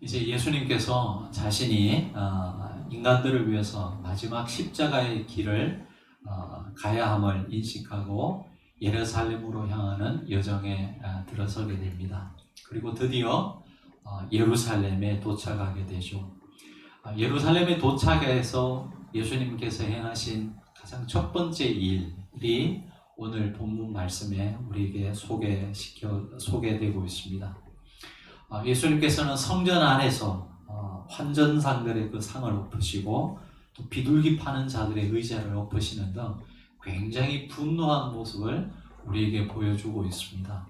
이제 예수님께서 자신이 인간들을 위해서 마지막 십자가의 길을 가야 함을 인식하고 예루살렘으로 향하는 여정에 들어서게 됩니다. 그리고 드디어 예루살렘에 도착하게 되죠. 예루살렘에 도착해서 예수님께서 행하신 가장 첫 번째 일이 오늘 본문 말씀에 우리에게 소개되고 있습니다. 예수님께서는 성전 안에서 환전상들의 그 상을 엎으시고 또 비둘기 파는 자들의 의자를 엎으시는 등 굉장히 분노한 모습을 우리에게 보여주고 있습니다.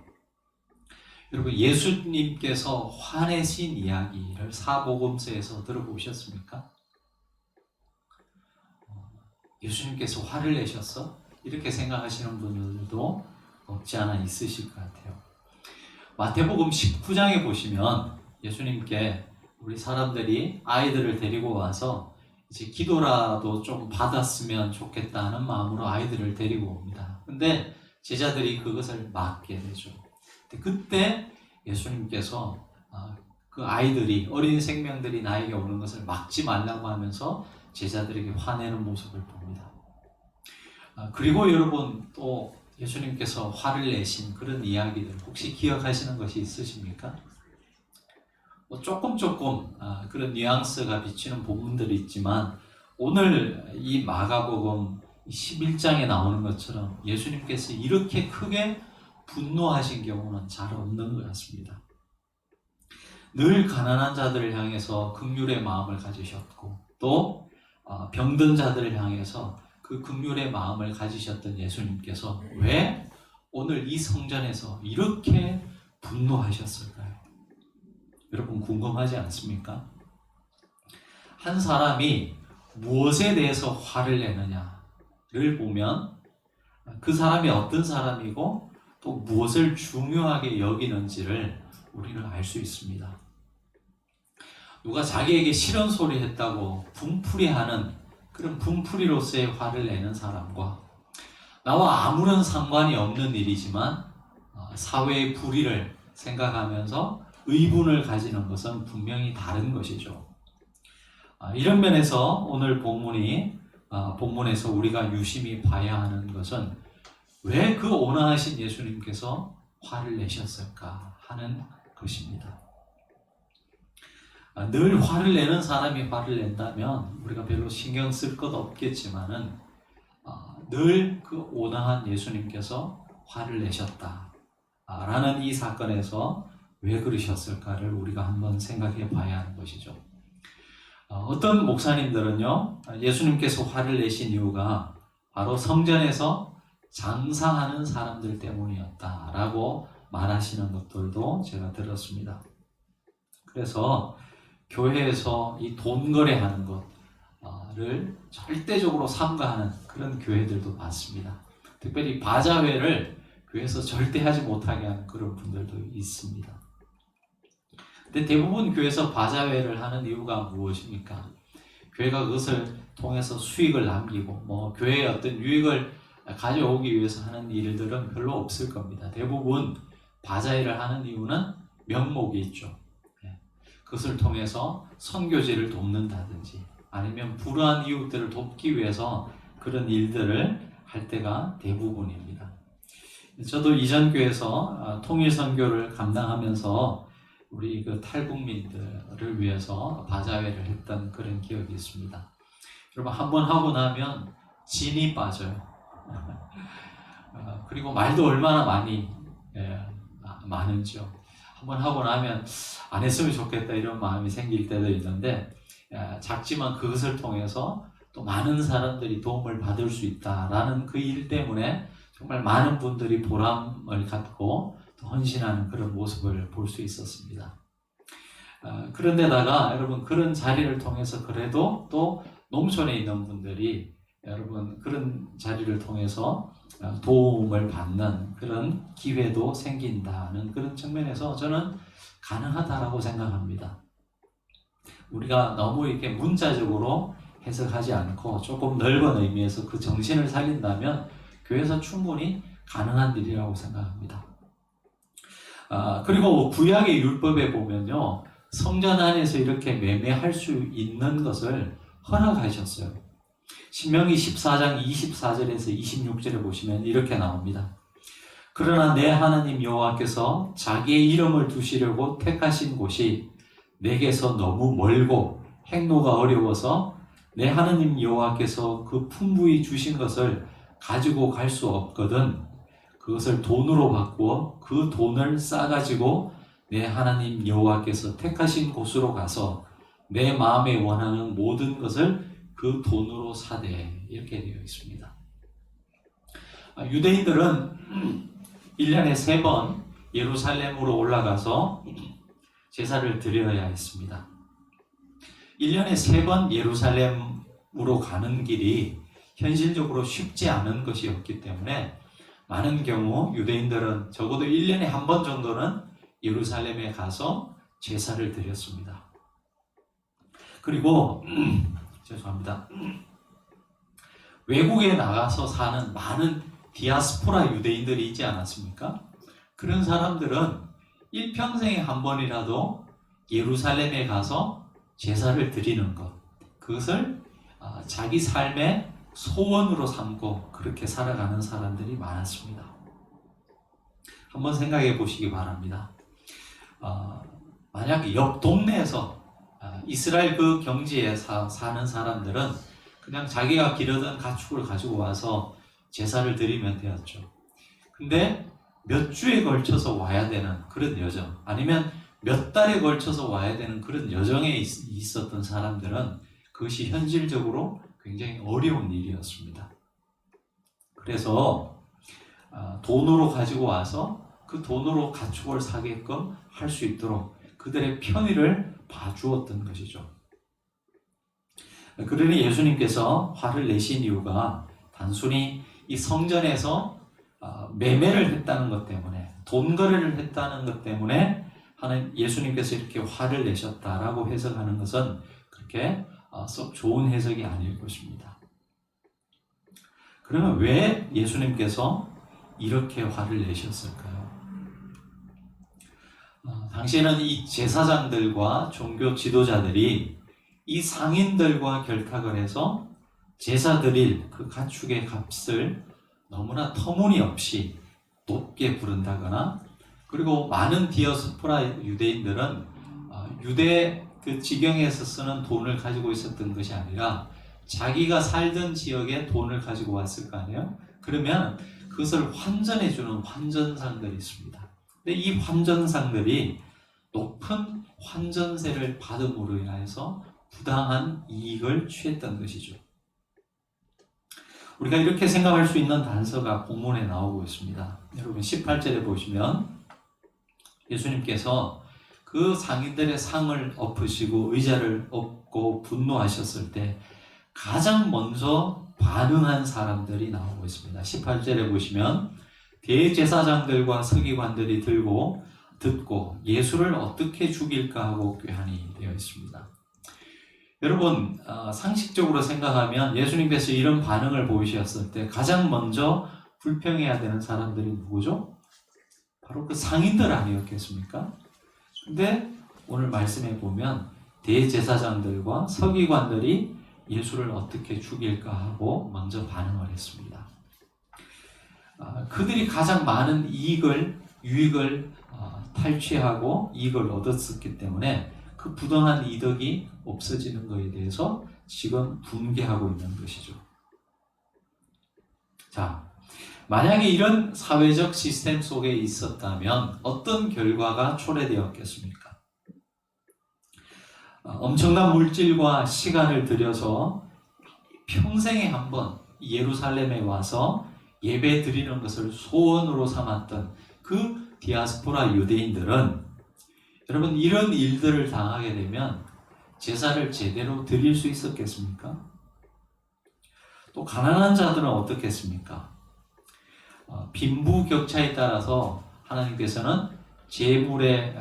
여러분, 예수님께서 화내신 이야기를 사복음서에서 들어보셨습니까? 예수님께서 화를 내셨어? 이렇게 생각하시는 분들도 없지 않아 있으실 것 같아요. 마태복음 19장에 보시면 예수님께 우리 사람들이 아이들을 데리고 와서 이제 기도라도 좀 받았으면 좋겠다는 마음으로 아이들을 데리고 옵니다. 근데 제자들이 그것을 막게 되죠. 그때 예수님께서 그 아이들이, 어린 생명들이 나에게 오는 것을 막지 말라고 하면서 제자들에게 화내는 모습을 봅니다. 그리고 여러분, 또 예수님께서 화를 내신 그런 이야기들 혹시 기억하시는 것이 있으십니까? 조금 그런 뉘앙스가 비치는 부분들이 있지만 오늘 이 마가복음 11장에 나오는 것처럼 예수님께서 이렇게 크게 분노하신 경우는 잘 없는 것 같습니다. 늘 가난한 자들을 향해서 긍휼의 마음을 가지셨고 또 병든 자들을 향해서 그 긍휼의 마음을 가지셨던 예수님께서 왜 오늘 이 성전에서 이렇게 분노하셨을까요? 여러분 궁금하지 않습니까? 한 사람이 무엇에 대해서 화를 내느냐를 보면 그 사람이 어떤 사람이고 또 무엇을 중요하게 여기는지를 우리는 알 수 있습니다. 누가 자기에게 싫은 소리 했다고 분풀이하는 그런 분풀이로서의 화를 내는 사람과 나와 아무런 상관이 없는 일이지만 사회의 불의를 생각하면서 의분을 가지는 것은 분명히 다른 것이죠. 이런 면에서 오늘 본문에서 우리가 유심히 봐야 하는 것은 왜 그 온화하신 예수님께서 화를 내셨을까 하는 것입니다. 늘 화를 내는 사람이 화를 낸다면 우리가 별로 신경 쓸 것 없겠지만은 늘 그 온화한 예수님께서 화를 내셨다라는 이 사건에서 왜 그러셨을까를 우리가 한번 생각해 봐야 하는 것이죠. 어떤 목사님들은요, 예수님께서 화를 내신 이유가 바로 성전에서 장사하는 사람들 때문이었다라고 말하시는 것들도 제가 들었습니다. 그래서 교회에서 이 돈 거래하는 것을 절대적으로 삼가하는 그런 교회들도 많습니다. 특별히 바자회를 교회에서 절대 하지 못하게 하는 그런 분들도 있습니다. 근데 대부분 교회에서 바자회를 하는 이유가 무엇입니까? 교회가 그것을 통해서 수익을 남기고 교회의 어떤 유익을 가져오기 위해서 하는 일들은 별로 없을 겁니다. 대부분 바자회를 하는 이유는 명목이 있죠. 그것을 통해서 선교지를 돕는다든지 아니면 불우한 이웃들을 돕기 위해서 그런 일들을 할 때가 대부분입니다. 저도 이전 교회에서 통일 선교를 감당하면서 우리 그 탈북민들을 위해서 바자회를 했던 그런 기억이 있습니다. 여러분, 한번 하고 나면 진이 빠져요. 그리고 말도 얼마나 많은지요. 한번 하고 나면 안 했으면 좋겠다 이런 마음이 생길 때도 있는데 작지만 그것을 통해서 또 많은 사람들이 도움을 받을 수 있다라는 그 일 때문에 정말 많은 분들이 보람을 갖고 또 헌신하는 그런 모습을 볼 수 있었습니다. 그런데다가 여러분, 그런 자리를 통해서 그래도 또 농촌에 있는 분들이 여러분 그런 자리를 통해서 도움을 받는 그런 기회도 생긴다는 그런 측면에서 저는 가능하다라고 생각합니다. 우리가 너무 이렇게 문자적으로 해석하지 않고 조금 넓은 의미에서 그 정신을 살린다면 교회에서 충분히 가능한 일이라고 생각합니다. 그리고 구약의 율법에 보면요, 성전 안에서 이렇게 매매할 수 있는 것을 허락하셨어요. 신명기 14장 24절에서 26절에 보시면 이렇게 나옵니다. 그러나 내 하나님 여호와께서 자기의 이름을 두시려고 택하신 곳이 내게서 너무 멀고 행로가 어려워서 내 하나님 여호와께서 그 풍부히 주신 것을 가지고 갈 수 없거든 그것을 돈으로 바꾸어 그 돈을 싸가지고 내 하나님 여호와께서 택하신 곳으로 가서 내 마음에 원하는 모든 것을 그 돈으로 사되, 이렇게 되어 있습니다. 유대인들은 1년에 3번 예루살렘으로 올라가서 제사를 드려야 했습니다. 1년에 3번 예루살렘으로 가는 길이 현실적으로 쉽지 않은 것이었기 때문에 많은 경우 유대인들은 적어도 1년에 1번 정도는 예루살렘에 가서 제사를 드렸습니다. 그리고 죄송합니다. 외국에 나가서 사는 많은 디아스포라 유대인들이 있지 않았습니까? 그런 사람들은 일평생에 한 번이라도 예루살렘에 가서 제사를 드리는 것, 그것을 자기 삶의 소원으로 삼고 그렇게 살아가는 사람들이 많았습니다. 한번 생각해 보시기 바랍니다. 만약 옆 동네에서 이스라엘 그 경지에 사는 사람들은 그냥 자기가 기르던 가축을 가지고 와서 제사를 드리면 되었죠. 근데 몇 주에 걸쳐서 와야 되는 그런 여정, 아니면 몇 달에 걸쳐서 와야 되는 그런 여정에 있었던 사람들은 그것이 현실적으로 굉장히 어려운 일이었습니다. 그래서 돈으로 가지고 와서 그 돈으로 가축을 사게끔 할 수 있도록 그들의 편의를 봐주었던 것이죠. 그러니 예수님께서 화를 내신 이유가 단순히 이 성전에서 매매를 했다는 것 때문에, 돈 거래를 했다는 것 때문에 예수님께서 이렇게 화를 내셨다라고 해석하는 것은 그렇게 썩 좋은 해석이 아닐 것입니다. 그러면 왜 예수님께서 이렇게 화를 내셨을까요? 당시에는 이 제사장들과 종교 지도자들이 이 상인들과 결탁을 해서 제사 드릴 그 가축의 값을 너무나 터무니없이 높게 부른다거나, 그리고 많은 디아스포라 유대인들은 유대 그 지경에서 쓰는 돈을 가지고 있었던 것이 아니라 자기가 살던 지역에 돈을 가지고 왔을 거 아니에요? 그러면 그것을 환전해 주는 환전상들이 있습니다. 근데 이 환전상들이 높은 환전세를 받음으로 인해서 부당한 이익을 취했던 것이죠. 우리가 이렇게 생각할 수 있는 단서가 본문에 나오고 있습니다. 여러분 18절에 보시면 예수님께서 그 상인들의 상을 엎으시고 의자를 엎고 분노하셨을 때 가장 먼저 반응한 사람들이 나오고 있습니다. 18절에 보시면 대제사장들과 서기관들이 듣고 예수를 어떻게 죽일까 하고 꾀하니 되어 있습니다. 여러분 상식적으로 생각하면 예수님께서 이런 반응을 보이셨을 때 가장 먼저 불평해야 되는 사람들이 누구죠? 바로 그 상인들 아니었겠습니까? 근데 오늘 말씀에 보면 대제사장들과 서기관들이 예수를 어떻게 죽일까 하고 먼저 반응을 했습니다. 그들이 가장 많은 유익을 탈취하고 이익을 얻었었기 때문에 그 부당한 이득이 없어지는 것에 대해서 지금 분개하고 있는 것이죠. 자, 만약에 이런 사회적 시스템 속에 있었다면 어떤 결과가 초래되었겠습니까? 엄청난 물질과 시간을 들여서 평생에 한 번 예루살렘에 와서 예배 드리는 것을 소원으로 삼았던 그 디아스포라 유대인들은 여러분 이런 일들을 당하게 되면 제사를 제대로 드릴 수 있었겠습니까? 또 가난한 자들은 어떻겠습니까? 빈부격차에 따라서 하나님께서는 재물의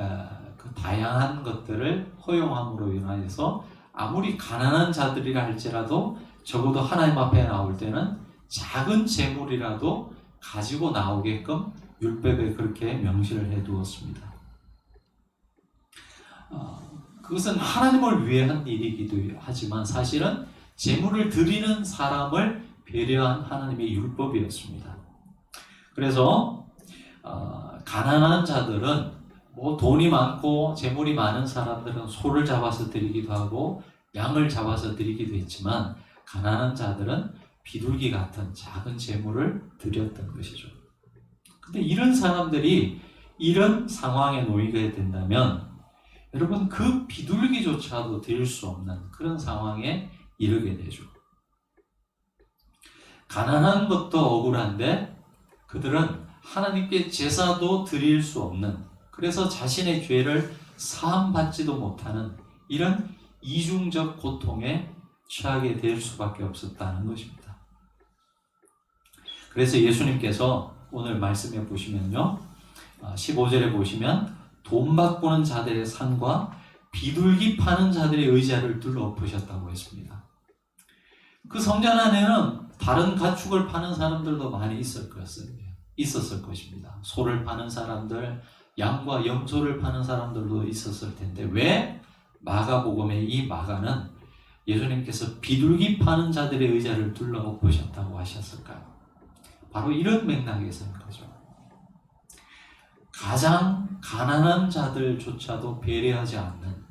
그 다양한 것들을 허용함으로 인하여서 아무리 가난한 자들이라 할지라도 적어도 하나님 앞에 나올 때는 작은 재물이라도 가지고 나오게끔 율법에 그렇게 명시를 해두었습니다. 그것은 하나님을 위해 한 일이기도 하지만 사실은 제물을 드리는 사람을 배려한 하나님의 율법이었습니다. 그래서 가난한 자들은 뭐 돈이 많고 재물이 많은 사람들은 소를 잡아서 드리기도 하고 양을 잡아서 드리기도 했지만 가난한 자들은 비둘기 같은 작은 재물을 드렸던 것이죠. 근데 이런 사람들이 이런 상황에 놓이게 된다면 여러분 그 비둘기조차도 드릴 수 없는 그런 상황에 이르게 되죠. 가난한 것도 억울한데 그들은 하나님께 제사도 드릴 수 없는, 그래서 자신의 죄를 사함받지도 못하는 이런 이중적 고통에 처하게 될 수밖에 없었다는 것입니다. 그래서 예수님께서 오늘 말씀해 보시면요, 15절에 보시면 돈 바꾸는 자들의 산과 비둘기 파는 자들의 의자를 둘러엎으셨다고 했습니다. 그 성전 안에는 다른 가축을 파는 사람들도 많이 있었을 것입니다. 소를 파는 사람들, 양과 염소를 파는 사람들도 있었을 텐데 왜 마가복음의 이 마가는 예수님께서 비둘기 파는 자들의 의자를 둘러엎으셨다고 하셨을까요? 바로 이런 맥락에서인 거죠. 가장 가난한 자들조차도 배려하지 않는,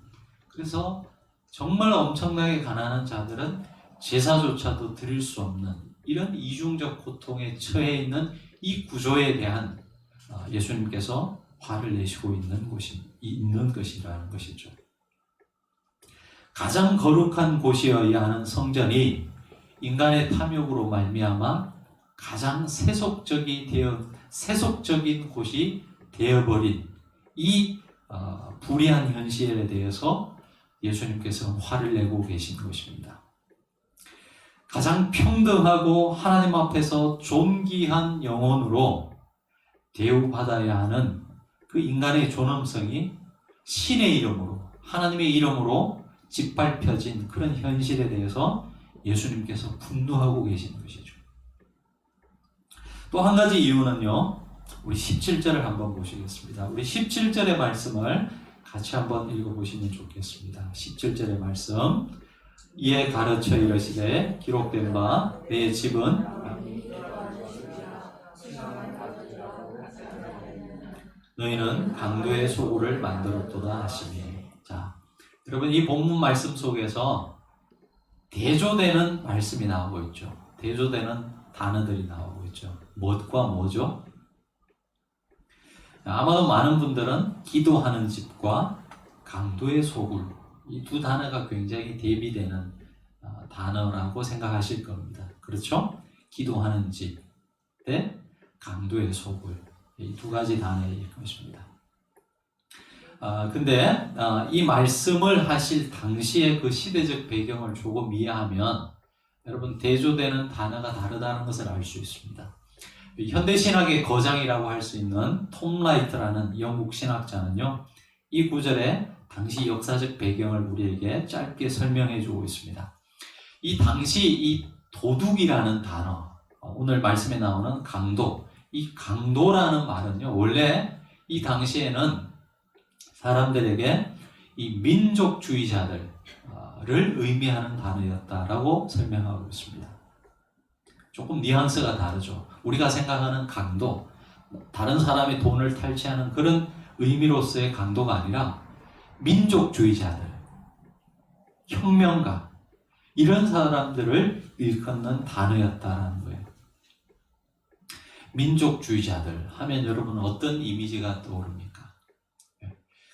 그래서 정말 엄청나게 가난한 자들은 제사조차도 드릴 수 없는 이런 이중적 고통에 처해 있는 이 구조에 대한 예수님께서 화를 내시고 있는 것이라는 것이죠. 가장 거룩한 곳이어야 하는 성전이 인간의 탐욕으로 말미암아 가장 세속적인 곳이 되어버린 이 불의한 현실에 대해서 예수님께서 화를 내고 계신 것입니다. 가장 평등하고 하나님 앞에서 존귀한 영혼으로 대우받아야 하는 그 인간의 존엄성이 신의 이름으로, 하나님의 이름으로 짓밟혀진 그런 현실에 대해서 예수님께서 분노하고 계신 것이죠. 또 한 가지 이유는요, 우리 17절을 한번 보시겠습니다. 우리 17절의 말씀을 같이 한번 읽어보시면 좋겠습니다. 17절의 말씀. 이에 가르쳐 이르시되 기록된 바 내 집은 너희는 강도의 소굴을 만들었도다 하시니. 자, 여러분 이 본문 말씀 속에서 대조되는 말씀이 나오고 있죠. 대조되는 단어들이 나오고 있죠. 무엇과 뭐죠? 아마도 많은 분들은 기도하는 집과 강도의 소굴, 이 두 단어가 굉장히 대비되는 단어라고 생각하실 겁니다. 그렇죠? 기도하는 집 대 강도의 소굴, 이 두 가지 단어일 것입니다. 근데 이 말씀을 하실 당시의 그 시대적 배경을 조금 이해하면 여러분 대조되는 단어가 다르다는 것을 알 수 있습니다. 현대신학의 거장이라고 할 수 있는 톰 라이트라는 영국 신학자는요, 이 구절에 당시 역사적 배경을 우리에게 짧게 설명해 주고 있습니다. 이 당시 이 도둑이라는 단어, 오늘 말씀에 나오는 강도, 이 강도라는 말은요, 원래 이 당시에는 사람들에게 이 민족주의자들을 의미하는 단어였다라고 설명하고 있습니다. 조금 뉘앙스가 다르죠. 우리가 생각하는 강도, 다른 사람의 돈을 탈취하는 그런 의미로서의 강도가 아니라 민족주의자들, 혁명가, 이런 사람들을 일컫는 단어였다는 거예요. 민족주의자들 하면 여러분 어떤 이미지가 떠오릅니까?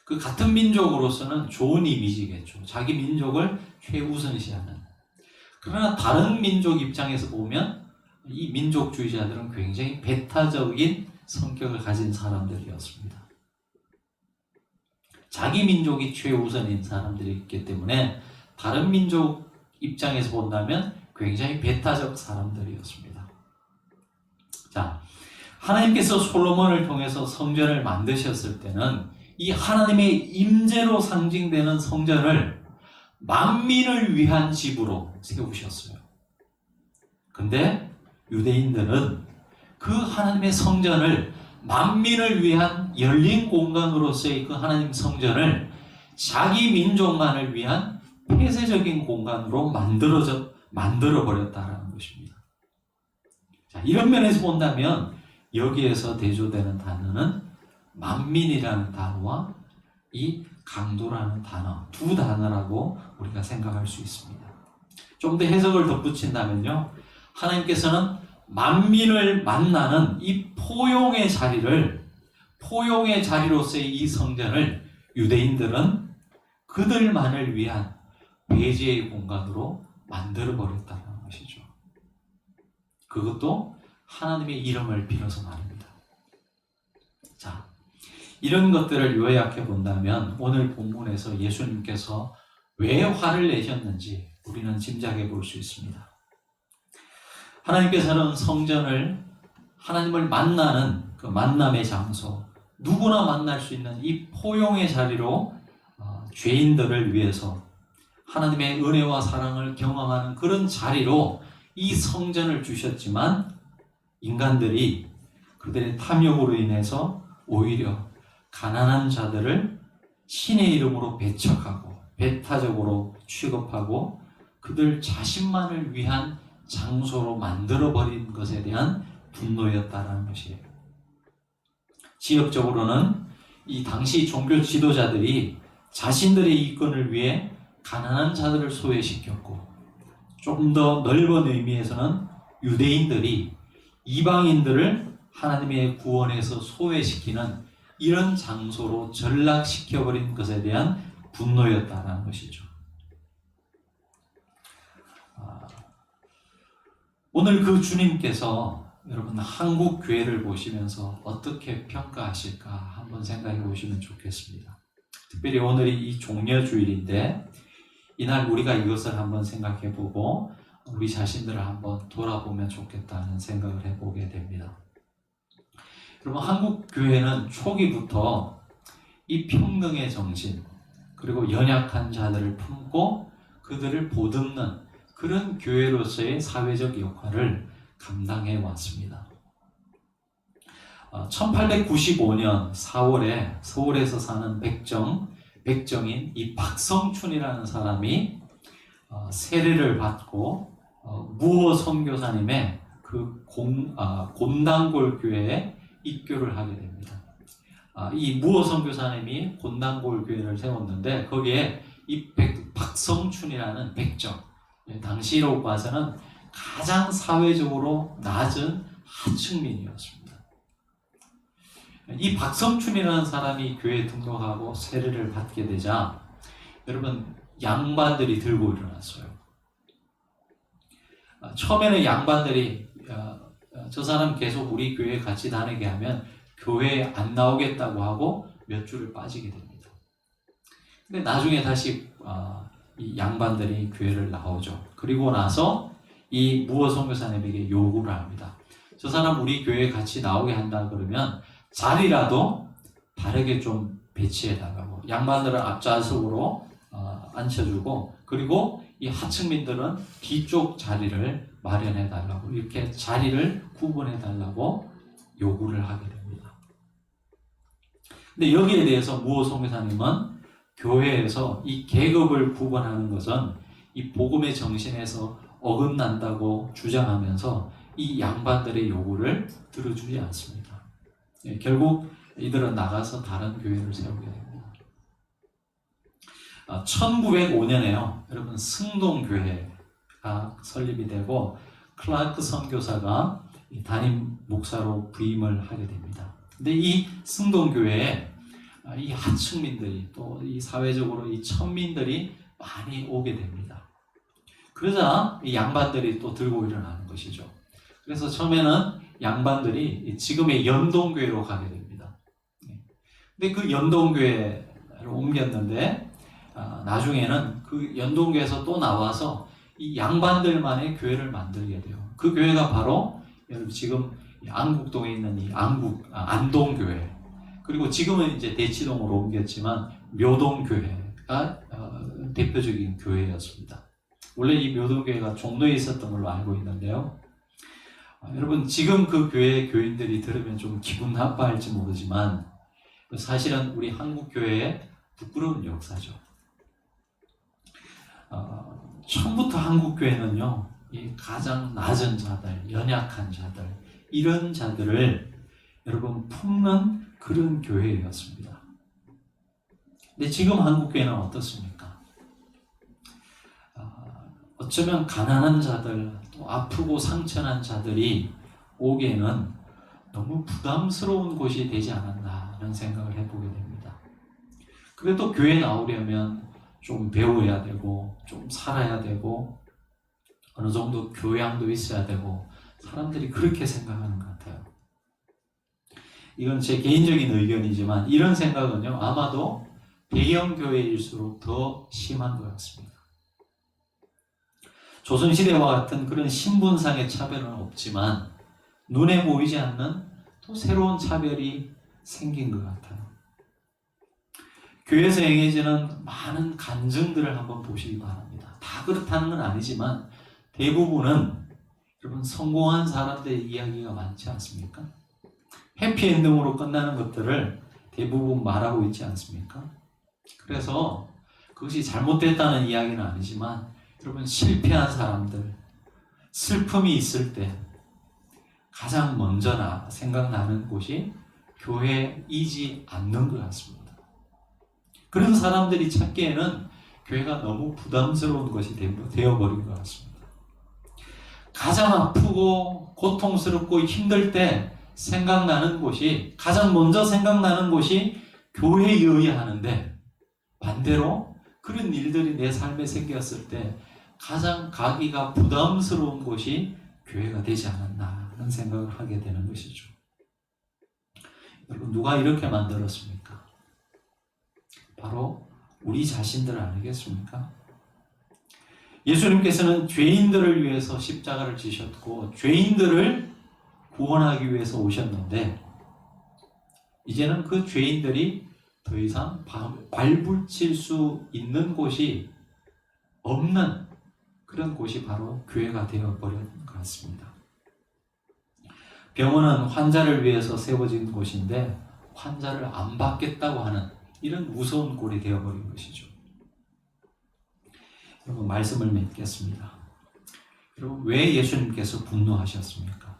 그 같은 민족으로서는 좋은 이미지겠죠. 자기 민족을 최우선시하는. 그러나 다른 민족 입장에서 보면 이 민족주의자들은 굉장히 배타적인 성격을 가진 사람들이었습니다. 자기 민족이 최우선인 사람들이 있기 때문에 다른 민족 입장에서 본다면 굉장히 배타적 사람들이었습니다. 자, 하나님께서 솔로몬을 통해서 성전을 만드셨을 때는 이 하나님의 임재로 상징되는 성전을 만민을 위한 집으로 세우셨어요. 근데 유대인들은 그 하나님의 성전을 만민을 위한 열린 공간으로서의 그 하나님 성전을 자기 민족만을 위한 폐쇄적인 공간으로 만들어 버렸다라는 것입니다. 자, 이런 면에서 본다면 여기에서 대조되는 단어는 만민이라는 단어와 이 강도라는 단어, 두 단어라고 우리가 생각할 수 있습니다. 좀 더 해석을 덧붙인다면요, 하나님께서는 만민을 만나는 이 포용의 자리로서의 이 성전을 유대인들은 그들만을 위한 배제의 공간으로 만들어 버렸다는 것이죠. 그것도 하나님의 이름을 빌어서 말입니다. 자, 이런 것들을 요약해 본다면 오늘 본문에서 예수님께서 왜 화를 내셨는지 우리는 짐작해 볼 수 있습니다. 하나님께서는 성전을 하나님을 만나는 그 만남의 장소, 누구나 만날 수 있는 이 포용의 자리로 죄인들을 위해서 하나님의 은혜와 사랑을 경험하는 그런 자리로 이 성전을 주셨지만 인간들이 그들의 탐욕으로 인해서 오히려 가난한 자들을 신의 이름으로 배척하고 배타적으로 취급하고 그들 자신만을 위한 장소로 만들어버린 것에 대한 분노였다라는 것이에요. 지역적으로는 이 당시 종교 지도자들이 자신들의 이권을 위해 가난한 자들을 소외시켰고, 조금 더 넓은 의미에서는 유대인들이 이방인들을 하나님의 구원에서 소외시키는 이런 장소로 전락시켜버린 것에 대한 분노였다라는 것이죠. 오늘 그 주님께서 여러분 한국 교회를 보시면서 어떻게 평가하실까 한번 생각해 보시면 좋겠습니다. 특별히 오늘이 이 종려주일인데 이날 우리가 이것을 한번 생각해 보고 우리 자신들을 한번 돌아보면 좋겠다는 생각을 해보게 됩니다. 여러분 한국 교회는 초기부터 이 평등의 정신 그리고 연약한 자들을 품고 그들을 보듬는 그런 교회로서의 사회적 역할을 감당해 왔습니다. 1895년 4월에 서울에서 사는 백정인 이 박성춘이라는 사람이 세례를 받고 무호 선교사님의 그 곤단골 교회에 입교를 하게 됩니다. 이 무호 선교사님이 곤단골 교회를 세웠는데 거기에 이 박성춘이라는 백정, 당시로 봐서는 가장 사회적으로 낮은 하층민이었습니다. 이 박성춘이라는 사람이 교회에 등록하고 세례를 받게 되자 여러분 양반들이 들고 일어났어요. 처음에는 양반들이 저 사람 계속 우리 교회에 같이 다니게 하면 교회에 안 나오겠다고 하고 몇 주를 빠지게 됩니다. 근데 나중에 다시 이 양반들이 교회를 나오죠. 그리고 나서 이 무호 선교사님에게 요구를 합니다. 저 사람 우리 교회에 같이 나오게 한다 그러면 자리라도 다르게 좀 배치해달라고. 양반들은 앞좌석으로 앉혀주고 그리고 이 하층민들은 뒤쪽 자리를 마련해달라고 이렇게 자리를 구분해달라고 요구를 하게 됩니다. 근데 여기에 대해서 무호 선교사님은 교회에서 이 계급을 구분하는 것은 이 복음의 정신에서 어긋난다고 주장하면서 이 양반들의 요구를 들어주지 않습니다. 결국 이들은 나가서 다른 교회를 세우게 됩니다. 1905년에요. 여러분 승동교회가 설립이 되고 클라크 선교사가 담임 목사로 부임을 하게 됩니다. 근데 이 승동교회에 이 하층민들이 또 이 사회적으로 이 천민들이 많이 오게 됩니다. 그러자 이 양반들이 또 들고 일어나는 것이죠. 그래서 처음에는 양반들이 지금의 연동교회로 가게 됩니다. 근데 그 연동교회로 옮겼는데 나중에는 그 연동교회에서 또 나와서 이 양반들만의 교회를 만들게 돼요. 그 교회가 바로 여러분 지금 안국동에 있는 이 안동교회, 그리고 지금은 이제 대치동으로 옮겼지만 묘동교회가 대표적인 교회였습니다. 원래 이 묘동교회가 종로에 있었던 걸로 알고 있는데요. 여러분 지금 그 교회 교인들이 들으면 좀 기분 나빠할지 모르지만 사실은 우리 한국 교회의 부끄러운 역사죠. 처음부터 한국 교회는요, 이 가장 낮은 자들, 연약한 자들, 이런 자들을 여러분 품는 그런 교회였습니다. 근데 지금 한국 교회는 어떻습니까? 어쩌면 가난한 자들, 또 아프고 상처난 자들이 오기에는 너무 부담스러운 곳이 되지 않았나 하는 생각을 해보게 됩니다. 그래도 교회 나오려면 좀 배워야 되고, 좀 살아야 되고, 어느 정도 교양도 있어야 되고, 사람들이 그렇게 생각하는 것 같아요. 이건 제 개인적인 의견이지만 이런 생각은요, 아마도 대형 교회일수록 더 심한 것 같습니다. 조선시대와 같은 그런 신분상의 차별은 없지만 눈에 보이지 않는 또 새로운 차별이 생긴 것 같아요. 교회에서 행해지는 많은 간증들을 한번 보시기 바랍니다. 다 그렇다는 건 아니지만 대부분은 여러분 성공한 사람들의 이야기가 많지 않습니까? 해피엔딩으로 끝나는 것들을 대부분 말하고 있지 않습니까? 그래서 그것이 잘못됐다는 이야기는 아니지만 여러분 실패한 사람들, 슬픔이 있을 때 가장 먼저 생각나는 곳이 교회이지 않는 것 같습니다. 그런 사람들이 찾기에는 교회가 너무 부담스러운 것이 되어버린 것 같습니다. 가장 아프고 고통스럽고 힘들 때 생각나는 곳이, 가장 먼저 생각나는 곳이 교회여야 하는데 반대로 그런 일들이 내 삶에 생겼을 때 가장 가기가 부담스러운 곳이 교회가 되지 않았나 하는 생각을 하게 되는 것이죠. 여러분 누가 이렇게 만들었습니까? 바로 우리 자신들 아니겠습니까? 예수님께서는 죄인들을 위해서 십자가를 지셨고 죄인들을 구원하기 위해서 오셨는데 이제는 그 죄인들이 더 이상 발붙일 수 있는 곳이 없는 그런 곳이 바로 교회가 되어버린 것 같습니다. 병원은 환자를 위해서 세워진 곳인데 환자를 안 받겠다고 하는 이런 무서운 꼴이 되어버린 것이죠. 여러분 말씀을 맺겠습니다. 여러분 왜 예수님께서 분노하셨습니까?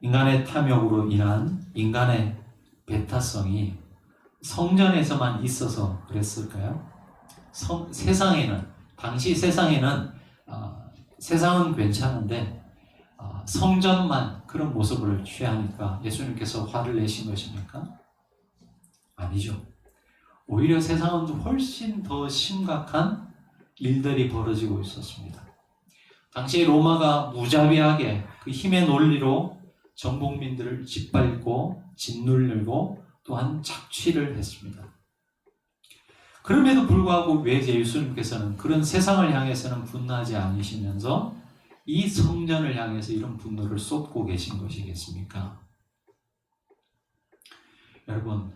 인간의 탐욕으로 인한 인간의 배타성이 성전에서만 있어서 그랬을까요? 당시 세상에는 세상은 괜찮은데 성전만 그런 모습을 취하니까 예수님께서 화를 내신 것입니까? 아니죠. 오히려 세상은 훨씬 더 심각한 일들이 벌어지고 있었습니다. 당시 로마가 무자비하게 그 힘의 논리로 정복민들을 짓밟고 짓누르고 또한 착취를 했습니다. 그럼에도 불구하고 왜 예수님께서는 그런 세상을 향해서는 분노하지 않으시면서 이 성전을 향해서 이런 분노를 쏟고 계신 것이겠습니까? 여러분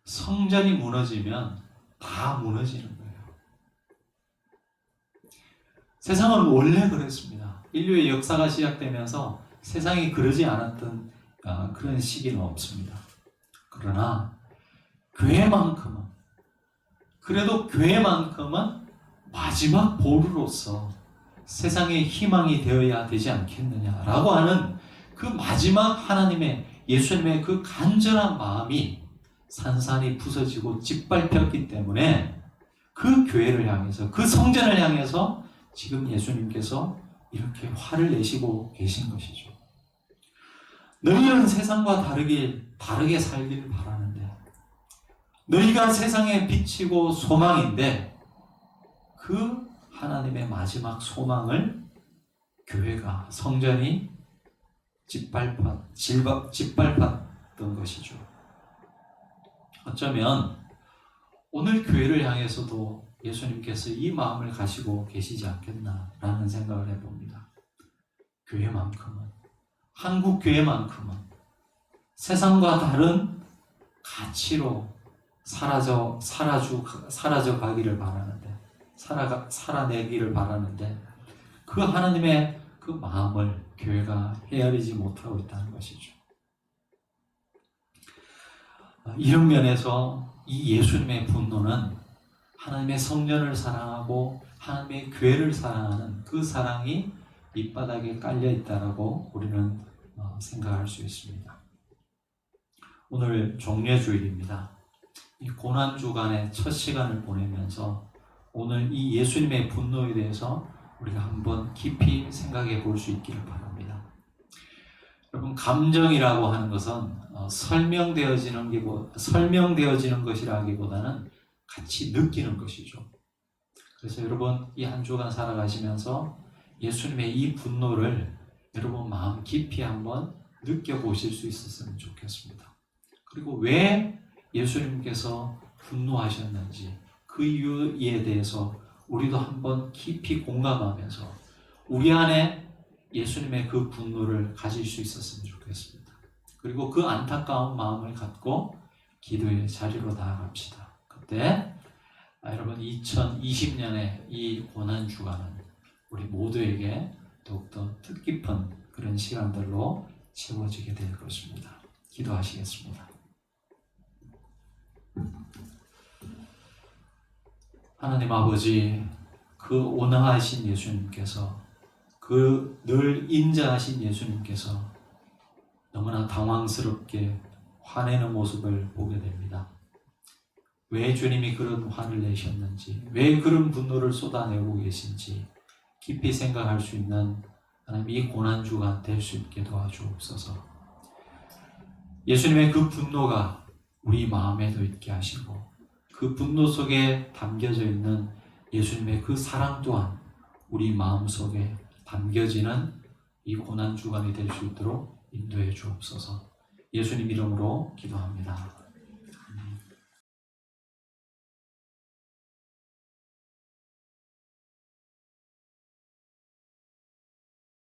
성전이 무너지면 다 무너지는 거예요. 세상은 원래 그랬습니다. 인류의 역사가 시작되면서 세상이 그러지 않았던 그런 시기는 없습니다. 그러나 그래도 교회만큼은 마지막 보루로서 세상의 희망이 되어야 되지 않겠느냐라고 하는 그 마지막 하나님의 예수님의 그 간절한 마음이 산산이 부서지고 짓밟혔기 때문에 그 교회를 향해서 그 성전을 향해서 지금 예수님께서 이렇게 화를 내시고 계신 것이죠. 너희는 세상과 다르게 살길 바라는데 너희가 세상에 비치고 소망인데 그 하나님의 마지막 소망을 교회가 성전이 짓밟았던 것이죠. 어쩌면 오늘 교회를 향해서도 예수님께서 이 마음을 가지고 계시지 않겠나라는 생각을 해봅니다. 교회만큼은, 한국 교회만큼은 세상과 다른 가치로 사라져 가기를 바라는데, 살아내기를 바라는데 그 하나님의 그 마음을 교회가 헤아리지 못하고 있다는 것이죠. 이런 면에서 이 예수님의 분노는 하나님의 성전을 사랑하고 하나님의 교회를 사랑하는 그 사랑이 밑바닥에 깔려 있다라고 우리는 생각할 수 있습니다. 오늘 종려주일입니다. 이 고난주간의 첫 시간을 보내면서 오늘 이 예수님의 분노에 대해서 우리가 한번 깊이 생각해 볼 수 있기를 바랍니다. 여러분, 감정이라고 하는 것은 설명되어지는 것이라기보다는 같이 느끼는 것이죠. 그래서 여러분, 이 한 주간 살아가시면서 예수님의 이 분노를 여러분 마음 깊이 한번 느껴보실 수 있었으면 좋겠습니다. 그리고 왜 예수님께서 분노하셨는지 그 이유에 대해서 우리도 한번 깊이 공감하면서 우리 안에 예수님의 그 분노를 가질 수 있었으면 좋겠습니다. 그리고 그 안타까운 마음을 갖고 기도의 자리로 나아갑시다. 그때 여러분 2020년의 이 고난주간은 우리 모두에게 더욱더 뜻깊은 그런 시간들로 채워지게 될 것입니다. 기도하시겠습니다. 하나님 아버지, 그 온화하신 예수님께서, 그 늘 인자하신 예수님께서 너무나 당황스럽게 화내는 모습을 보게 됩니다. 왜 주님이 그런 화를 내셨는지, 왜 그런 분노를 쏟아내고 계신지 깊이 생각할 수 있는 하나님 이 고난주가 될 수 있게 도와주옵소서. 예수님의 그 분노가 우리 마음에도 있게 하시고 그 분노 속에 담겨져 있는 예수님의 그 사랑 또한 우리 마음 속에 담겨지는 이 고난주간이 될 수 있도록 인도해 주옵소서. 예수님 이름으로 기도합니다.